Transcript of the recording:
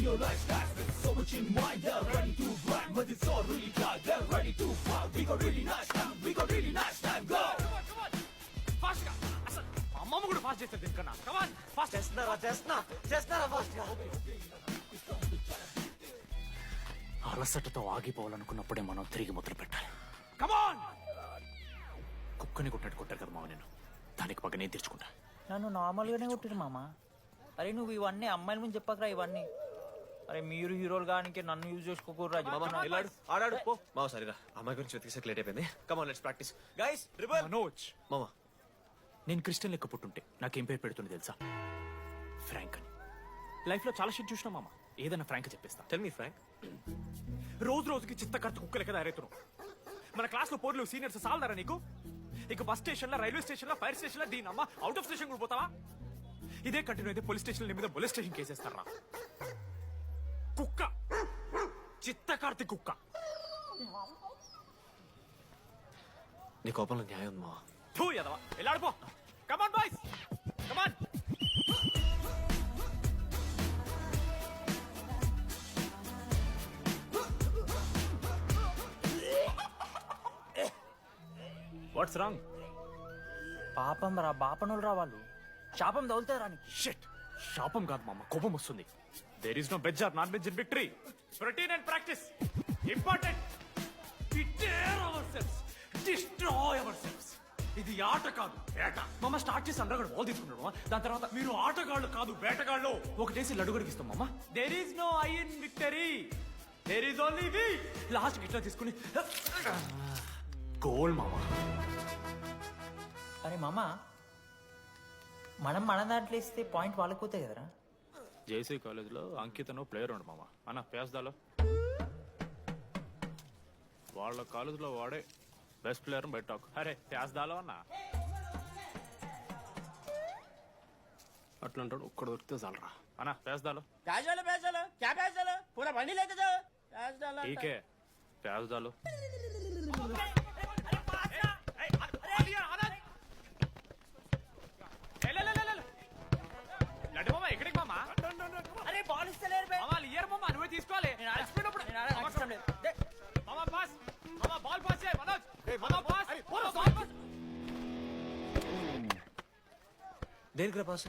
your lifestyle with so much in mind. They're ready to grind, but it's all really tight. They're ready to fight. We got really nice time. We got really nice time. Go. Come on. Fast గా. అసలు మా అమ్మమ్మ కూడా fast చేస్తుంది దీనికన్నా. Come on. Fast. చేస్తున్నారా fast అలసటతో ఆగిపోవాలనుకున్నప్పుడే మనం తిరిగి మొదలు పెట్టాలి. Come on. కుక్కని కొట్టినట్టు కొట్టారు కదా మామ నేను. దానికి పక్క నేను తెచ్చుకుంటా. నన్ను నార్మల్గానే కొట్టిరు మామ. అరే నువ్వు ఇవన్నీ అమ్మాయిల ముందు చెప్పకరా ఇవన్నీ. అరే మీరు హీరోలు కానీ నన్ను యూజ్ చేసుకోకూడరా. ఆడాడు పో మామ. సరిగా అమ్మాయి గురించి వెతికి లేట్ అయిపోయింది. Come on let's practice guys. Manoj మామ నేను క్రిస్టియన్ లెక్క పుట్టుంటే నాకేం పేరు పెడుతుంది తెలుసా? ఫ్రాంక్ అని. లైఫ్ లో చాలా షిట్ చూసినా మామ. ఏదైనా ఫ్రాంక్ చెప్పేస్తా. Tell me frank. రోజు రోజుకి చిత్తకర్త కుక్క లెక్క తయారవుతున్నావు. మన క్లాస్ లో పోర్లు సీనియర్స్ సాల్దారా నీకు? ఇక బస్ స్టేషన్ లో, రైల్వే స్టేషన్ లో, ఫైర్ స్టేషన్ లో దీని అమ్మ అవుట్ ఆఫ్ స్టేషన్ కూడా పోతావా? ఇదే కంటిన్యూ అయితే పోలీస్ స్టేషన్ మీద పోలీస్ స్టేషన్ కేసేస్తారా? కుక్క, చిత్తకార్తి కుక్క. నీ కోపంలో న్యాయం ఉంది మామ. థూ ఎదవా, వెళ్ళాడిపో. Come on boys, come on. What's wrong? పాపం రా, బాపనులు రా వాళ్ళు. శాపం తగులుతారా నీకు? షిట్, శాపం కాదు మామ, కోపం వస్తుంది. There is no veg or non veg in victory. Routine and practice important. We dare ourselves, destroy ourselves. ఇది ఆట కాదు, వేట. మామ స్టార్ట్ చేసి అందరూ బాల్ తీసుకున్నాడు. దాని తర్వాత మీరు ఆటగాళ్ళు కాదు వేటగాళ్ళు. ఒకటేసి లడ్డు గడిగిస్తాం మామ. There is no I in victory, there is only we. Last ఇట్లా తీసుకుని గోల్ మామ. అరే మామ, మనం మన దాంట్లో ఇస్తే పాయింట్ వాళ్ళకి పోతాయి కదరా. జేసీ కాలేజ్ లో అంకితను ప్లేయర్ ఉండు మామ. అన్న పేస్దాలో వాళ్ళ కాలేజ్ లో వాడే బెస్ట్ ప్లేయర్ బయట టాక్. అరే పేస్దాలో అన్న అట్లా అంటాడు. ఒక్కడ దొరికితే చాలరా అన్న. పేస్దాలో టీకే పేస్దాలో. ఎక్కడికి మామా? అరే బాల్ ఇస్తలేరు బే. మామా ఇయర్ మామా, నువ్వే తీసుకోవాలి. మామా పాస్, మామా బాల్ పాస్ చేయి. మనోజ్, మామా పాస్. దేనికి రా పాస్?